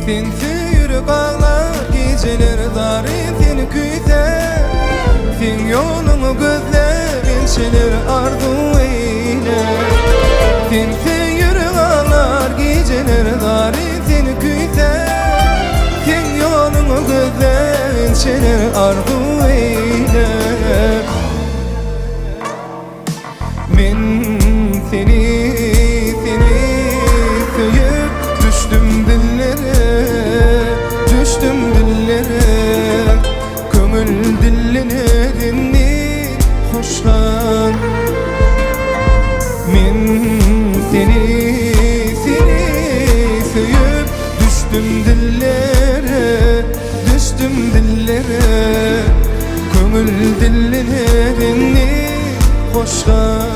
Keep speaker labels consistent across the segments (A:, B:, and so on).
A: Sen sürüp ağlar geceler zarifini küyter. Sen yolumu gözler enşeler arzu eyler. Sen sürüp ağlar geceler zarifini küyter. Sen yolumu gözler enşeler arzu eyler. Men seni söyüp düştüm dillere, kömül dillerini hoşlan. Men seni söyüp düştüm dillere, kömül dillerini hoşlan.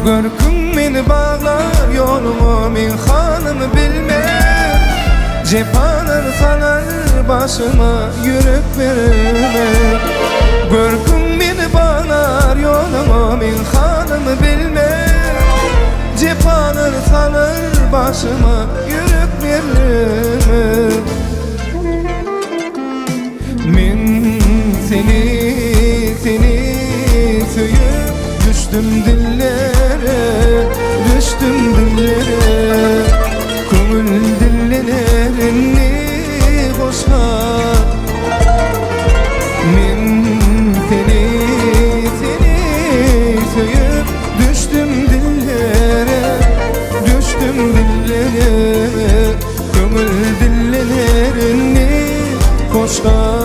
A: Görkün meni bağlar yolumu men hanımı bilmem. Cephanır sanar başıma yürek vermem. Görkün meni bağlar yolumu men hanımı bilmem. Cephanır sanar başıma yürek vermem. Men seni söyüp düştüm dillere, kömül dillerini hoşlan. Men seni söyüp düştüm dillere, kömül dillerini hoşlan.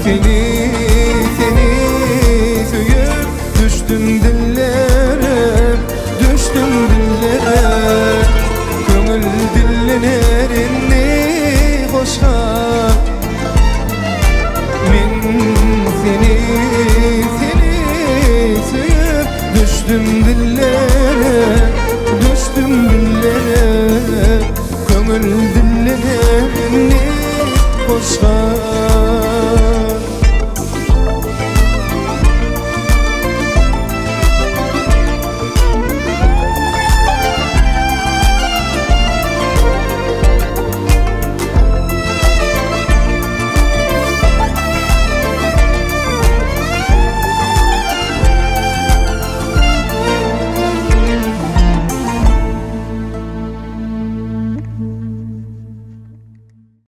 A: Seni söyüp düştüm dillere, kömül dillerini hoşlan. Men seni söyüp düştüm